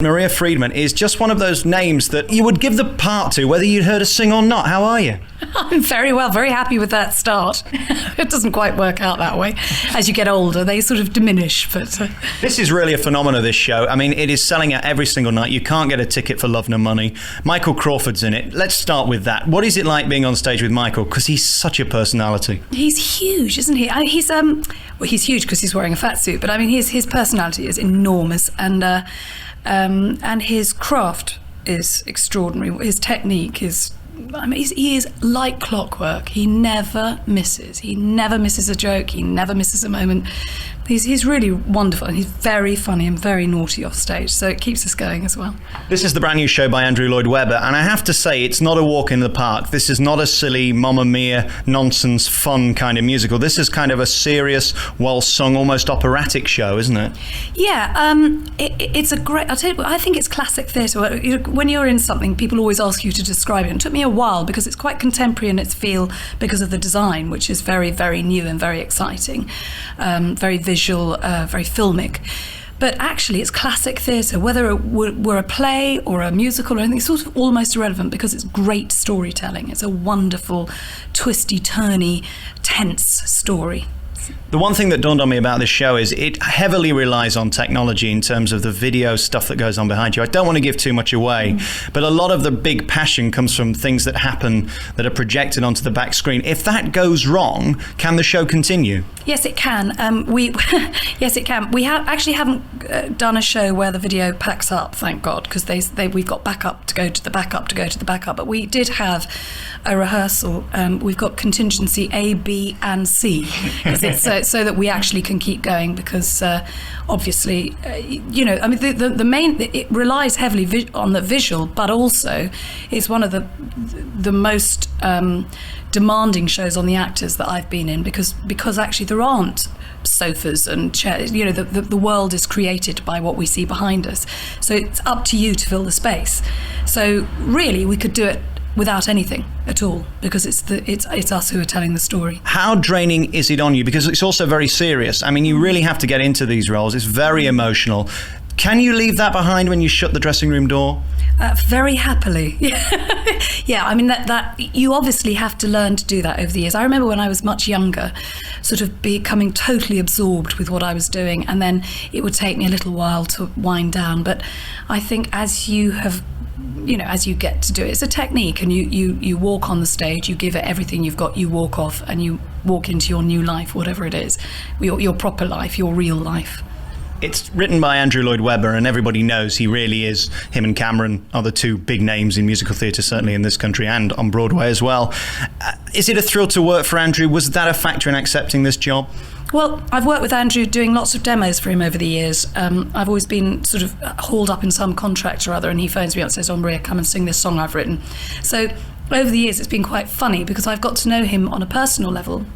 Maria Friedman is just one of those names that you would give the part to whether you'd heard her sing or not. How are you? I'm very well, very happy with that start. It doesn't quite work out that way. As you get older, they sort of diminish. But This is really a phenomenon, this show. I mean, it is selling out every single night. You can't get a ticket for love nor money. Michael Crawford's in it. Let's start with that. What is it like being on stage with Michael? Because he's such a personality. He's huge, isn't he? He's huge because he's wearing a fat suit. But I mean, his personality is enormous, and his craft is extraordinary. His technique is, he is like clockwork. He never misses. He never misses a joke. He never misses a moment. He's really wonderful, and he's very funny and very naughty off stage, so it keeps us going as well. This is the brand new show by Andrew Lloyd Webber, and I have to say, it's not a walk in the park. This is not a silly Mamma Mia nonsense fun kind of musical. This is kind of a serious, well-sung, almost operatic show, isn't it? Yeah, it's a great. I'll tell you what, I think it's classic theatre. When you're in something, people always ask you to describe it. It took me a while because it's quite contemporary in its feel because of the design, which is very, very new and very exciting, very visual, very filmic. But actually, it's classic theatre. Whether it were a play or a musical or anything, it's sort of almost irrelevant because it's great storytelling. It's a wonderful, twisty, turny, tense story. The one thing that dawned on me about this show is it heavily relies on technology in terms of the video stuff that goes on behind you. I don't want to give too much away, but a lot of the big passion comes from things that happen that are projected onto the back screen. If that goes wrong, can the show continue? Yes, it can. Yes, it can. We haven't done a show where the video packs up, thank God, because we've got backup to go to the backup to go to the backup. But we did have a rehearsal. We've got contingency A, B, and C, so that we actually can keep going. Because obviously, the main, it relies heavily on the visual, but also it's one of the most demanding shows on the actors that I've been in, because actually there aren't sofas and chairs. The world is created by what we see behind us, so it's up to you to fill the space. So really we could do it without anything at all, because it's us who are telling the story. How draining is it on you? Because it's also very serious. I mean, you really have to get into these roles. It's very emotional. Can you leave that behind when you shut the dressing room door? Very happily. Yeah, I mean, that you obviously have to learn to do that over the years. I remember when I was much younger, sort of becoming totally absorbed with what I was doing, and then it would take me a little while to wind down. But I think as you get to do it, it's a technique, and you walk on the stage, you give it everything you've got, you walk off, and you walk into your new life, whatever it is, your proper life, your real life. It's written by Andrew Lloyd Webber, and everybody knows he really is. Him and Cameron are the two big names in musical theatre, certainly in this country and on Broadway as well. Is it a thrill to work for Andrew? Was that a factor in accepting this job? Well, I've worked with Andrew doing lots of demos for him over the years. I've always been sort of hauled up in some contract or other, and he phones me up and says, "Oh, Maria, come and sing this song I've written." So over the years, it's been quite funny because I've got to know him on a personal level,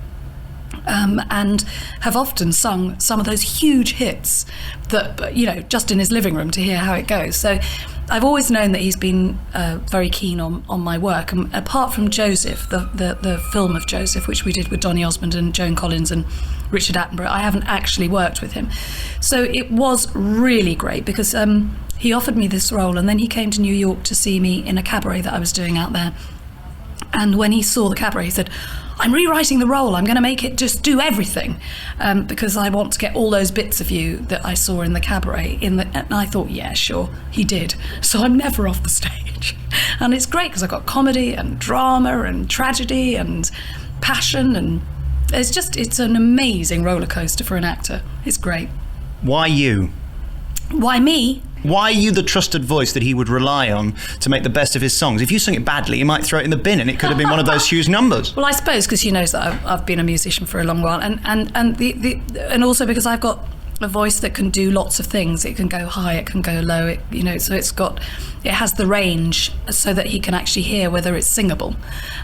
and have often sung some of those huge hits that, just in his living room to hear how it goes. So I've always known that he's been very keen on my work. And apart from Joseph, the film of Joseph, which we did with Donny Osmond and Joan Collins and Richard Attenborough, I haven't actually worked with him. So it was really great because he offered me this role, and then he came to New York to see me in a cabaret that I was doing out there. And when he saw the cabaret, he said, "I'm rewriting the role. I'm going to make it just do everything because I want to get all those bits of you that I saw in the cabaret." And I thought, yeah, sure, he did. So I'm never off the stage. And it's great because I've got comedy and drama and tragedy and passion, and it's an amazing roller coaster for an actor. It's great. Why you? Why me? Why are you the trusted voice that he would rely on to make the best of his songs? If you sing it badly, he might throw it in the bin, and it could have been one of those huge numbers. Well, I suppose because he knows that I've been a musician for a long while, and also because I've got a voice that can do lots of things. It can go high, it can go low. So it has the range so that he can actually hear whether it's singable.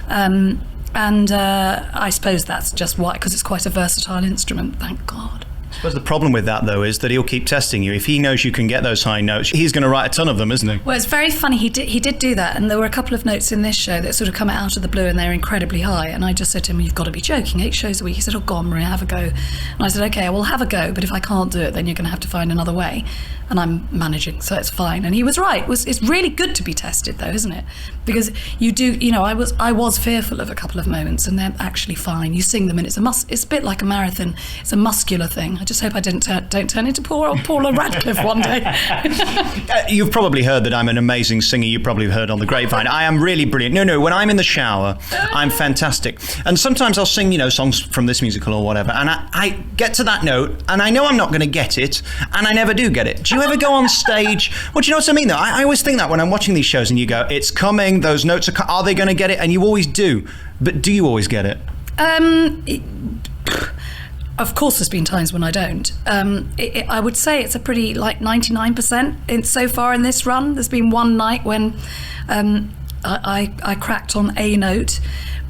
I suppose that's just why, because it's quite a versatile instrument. Thank God. I suppose the problem with that, though, is that he'll keep testing you. If he knows you can get those high notes, he's going to write a ton of them, isn't he? Well, it's very funny. He did do that, and there were a couple of notes in this show that sort of come out of the blue, and they're incredibly high. And I just said to him, "You've got to be joking. 8 shows a week." He said, "Oh, go on, Maria, have a go." And I said, "Okay, I will have a go, but if I can't do it, then you're going to have to find another way." and I'm managing, so it's fine. And he was right. It's really good to be tested, though, isn't it? Because you do, I was fearful of a couple of moments, and they're actually fine. You sing them, and it's a bit like a marathon. It's a muscular thing. I just hope I don't turn into poor old Paula Radcliffe one day. You've probably heard that I'm an amazing singer. You probably heard on the grapevine. I am really brilliant. No, when I'm in the shower, I'm fantastic. And sometimes I'll sing, songs from this musical or whatever, and I get to that note, and I know I'm not going to get it, and I never do get it. Do you ever go on stage? Well, do you know what I mean, though? I always think that when I'm watching these shows, and you go, it's coming, those notes are they going to get it? And you always do. But do you always get it? Of course, there's been times when I don't. I would say it's a pretty, 99% so far in this run. There's been one night when I cracked on a note,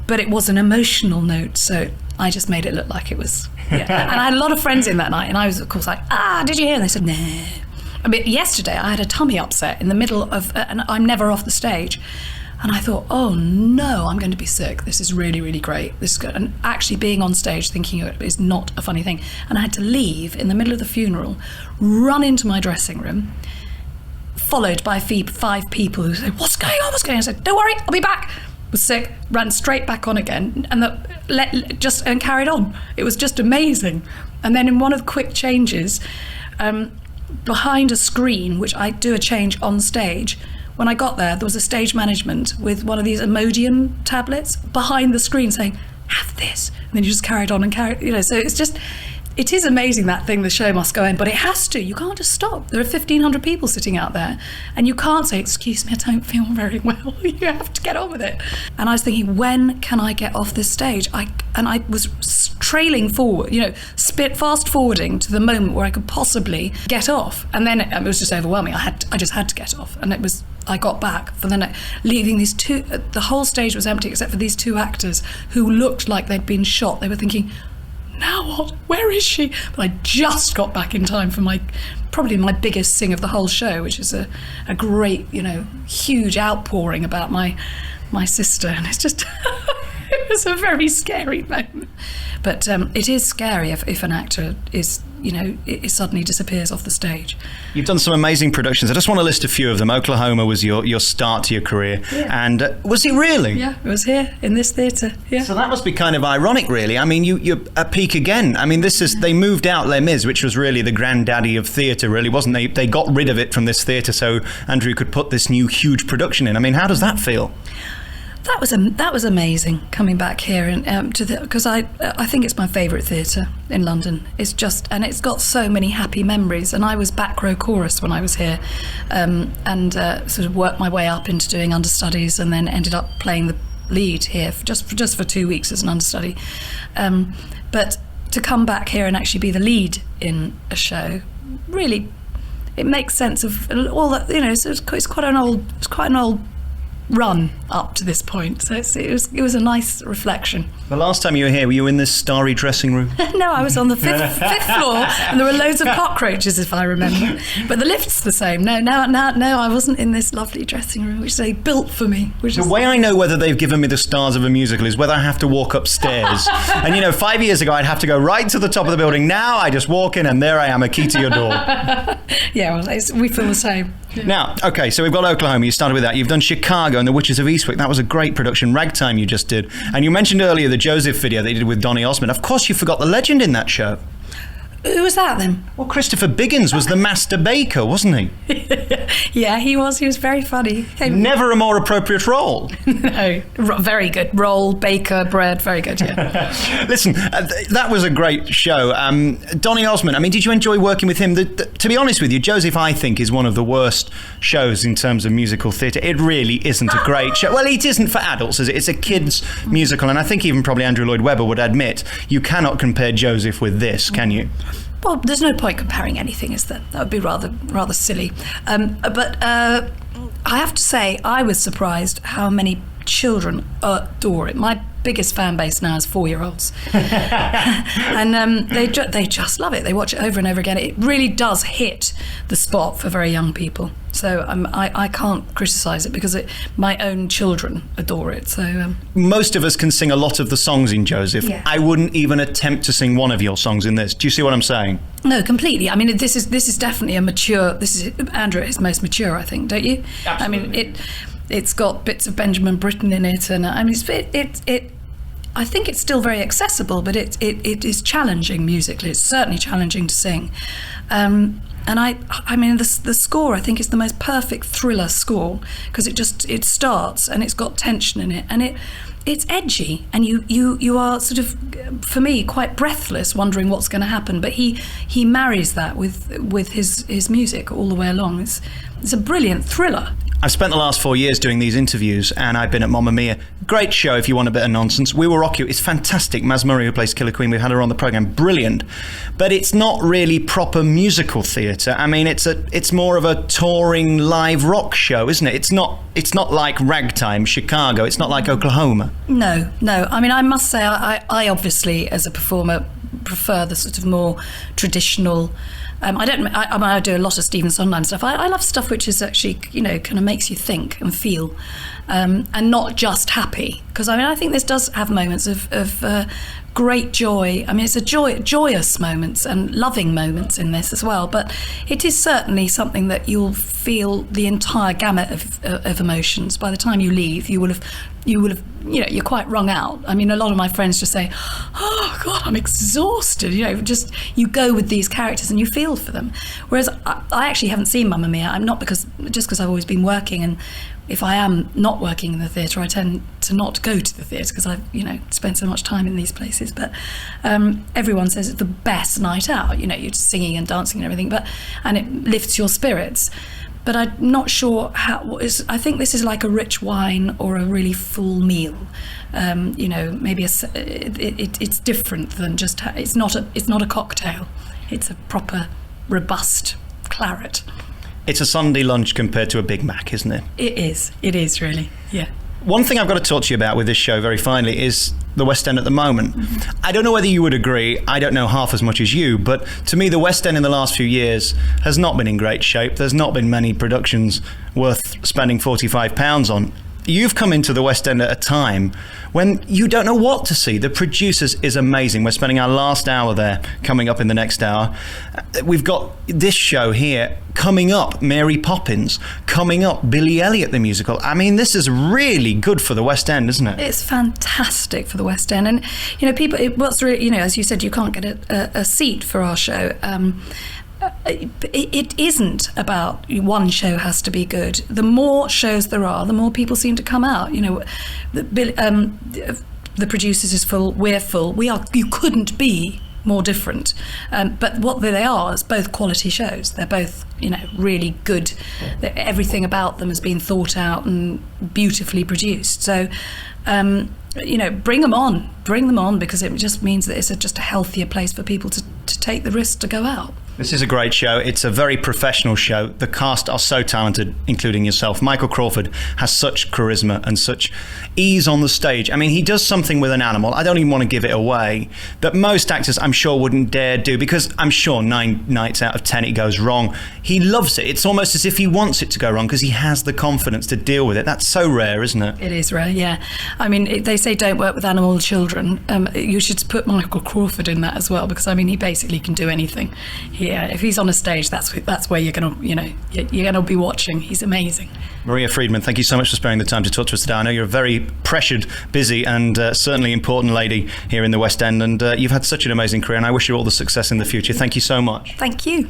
but it was an emotional note, so I just made it look like it was. Yeah. And I had a lot of friends in that night, and I was, of course, like, did you hear? And they said, nah. I mean, yesterday I had a tummy upset in the middle of, and I'm never off the stage. And I thought, oh no, I'm going to be sick. This is really, really great. This is good. And actually being on stage thinking it is not a funny thing. And I had to leave in the middle of the funeral, run into my dressing room, followed by 5 people who said, what's going on? I said, don't worry, I'll be back. Was sick, ran straight back on again, and carried on. It was just amazing. And then in one of the quick changes, behind a screen, which I do a change on stage, when I got there was a stage management with one of these Imodium tablets behind the screen saying, have this. And then you just carried on and so it is amazing, that thing, the show must go on, but it has to. You can't just stop. There are 1,500 people sitting out there, and you can't say, excuse me, I don't feel very well. You have to get on with it. And I was thinking, when can I get off this stage? I was trailing forward, fast forwarding to the moment where I could possibly get off. And then it was just overwhelming. I just had to get off. And I got back for the night, leaving these two, the whole stage was empty except for these 2 actors who looked like they'd been shot. They were thinking, now what? Where is she? But I just got back in time for probably my biggest sing of the whole show, which is a great, huge outpouring about my sister. And it's just, it was a very scary moment. But it is scary if an actor is, it suddenly disappears off the stage. You've done some amazing productions. I just want to list a few of them. Oklahoma was your start to your career. Yeah. And was it really? Yeah, it was here in this theatre. Yeah. So that must be kind of ironic, really. I mean, you're at peak again. I mean, they moved out Les Mis, which was really the granddaddy of theatre, really, wasn't they? They got rid of it from this theatre so Andrew could put this new huge production in. I mean, how does that feel? That was amazing, coming back here and because I think it's my favourite theatre in London. It's got so many happy memories. And I was back row chorus when I was here, and sort of worked my way up into doing understudies, and then ended up playing the lead here just for 2 weeks as an understudy. But to come back here and actually be the lead in a show, really, it makes sense of all that. It's quite an old run up to this point, so it was a nice reflection. The last time you were here, were you in this starry dressing room? No, I was on the fifth floor, and there were loads of cockroaches, if I remember. But the lift's the same. No, I wasn't in this lovely dressing room, which they built for me. The way I know whether they've given me the stars of a musical is whether I have to walk upstairs. And 5 years ago, I'd have to go right to the top of the building. Now I just walk in, and there I am, a key to your door. Yeah, well, we feel the same. Yeah. Now, okay, so we've got Oklahoma. You started with that. You've done Chicago and The Witches of Eastwick. That was a great production. Ragtime you just did. And you mentioned earlier the Joseph video they did with Donny Osmond. Of course, you forgot the legend in that show. Who was that then? Well, Christopher Biggins was the master baker, wasn't he? Yeah, he was. He was very funny. Never a more appropriate role. No, very good. Roll, baker, bread, very good, yeah. Listen, that was a great show. Donny Osmond, I mean, did you enjoy working with him? To be honest with you, Joseph, I think, is one of the worst shows in terms of musical theatre. It really isn't a great show. Well, it isn't for adults, is it? It's a kids' musical, and I think even probably Andrew Lloyd Webber would admit you cannot compare Joseph with this, can you? Well, there's no point comparing anything, is there? That would be rather silly. But I have to say, I was surprised how many children adore it. My biggest fan base now is 4-year-olds. And they just love it. They watch it over and over again. It really does hit the spot for very young people. So I can't criticise it because my own children adore it. So most of us can sing a lot of the songs in Joseph. Yeah. I wouldn't even attempt to sing one of your songs in this. Do you see what I'm saying? No, completely. I mean, this is definitely a mature. This is Andrew at his most mature, I think, don't you? Absolutely. I mean, it's got bits of Benjamin Britten in it, and I mean, I think it's still very accessible, but it is challenging musically. It's certainly challenging to sing. And I mean, the score, I think, is the most perfect thriller score because it starts and it's got tension in it, and it's edgy, and you are sort of, for me, quite breathless, wondering what's going to happen. But he marries that with his music all the way along. It's a brilliant thriller. I've spent the last 4 years doing these interviews, and I've been at Mamma Mia. Great show if you want a bit of nonsense. We Will Rock You. It's fantastic. Maz Murray, who plays Killer Queen, we've had her on the programme. Brilliant. But it's not really proper musical theatre. I mean, it's more of a touring live rock show, isn't it? It's not like Ragtime, Chicago. It's not like Oklahoma. No. I mean, I must say, I obviously, as a performer, prefer the sort of more traditional. I do a lot of Stephen Sondheim stuff. I love stuff which is actually, kind of makes you think and feel, and not just happy. Because I think this does have moments of great joy. I mean, it's joyous moments and loving moments in this as well. But it is certainly something that you'll feel the entire gamut of emotions. By the time you leave, you will have, you're quite wrung out. I mean, a lot of my friends just say, "Oh God, I'm exhausted." Just you go with these characters and you feel for them. Whereas I actually haven't seen Mamma Mia. I'm not because I've always been working, and if I am not working in the theatre, I tend to not go to the theatre because I've spent so much time in these places. But everyone says it's the best night out. You're just singing and dancing and everything, and it lifts your spirits. But I'm not sure I think this is like a rich wine or a really full meal. Maybe it's different than just. It's not a cocktail. It's a proper, robust claret. It's a Sunday lunch compared to a Big Mac, isn't it? It is really, yeah. One thing I've got to talk to you about with this show very finally is the West End at the moment. Mm-hmm. I don't know whether you would agree, I don't know half as much as you, but to me the West End in the last few years has not been in great shape. There's not been many productions worth spending £45 on. You've come into the West End at a time when you don't know what to see. The producers is amazing. We're spending our last hour there, coming up in the next hour. We've got this show here coming up, Mary Poppins, coming up, Billy Elliot the musical. I mean, this is really good for the West End, isn't it? It's fantastic for the West End. And, people, what's really, as you said, you can't get a seat for our show. It isn't about one show has to be good. The more shows there are, the more people seem to come out. The producers is full, we're full. You couldn't be more different. But what they are is both quality shows. They're both, really good. Everything about them has been thought out and beautifully produced. So, bring them on because it just means that it's just a healthier place for people to take the risk to go out. This is a great show. It's a very professional show. The cast are so talented, including yourself. Michael Crawford has such charisma and such ease on the stage. I mean, he does something with an animal. I don't even want to give it away, that most actors, I'm sure, wouldn't dare do, because I'm sure 9 nights out of 10 it goes wrong. He loves it. It's almost as if he wants it to go wrong because he has the confidence to deal with it. That's so rare, isn't it? It is rare, yeah. I mean, they say don't work with animal children. You should put Michael Crawford in that as well, because, I mean, he basically can do anything. Yeah, if he's on a stage, that's where you're gonna be watching. He's amazing. Maria Friedman, thank you so much for sparing the time to talk to us today. I know you're a very pressured, busy, and certainly important lady here in the West End, and you've had such an amazing career, and I wish you all the success in the future. Thank you so much. Thank you.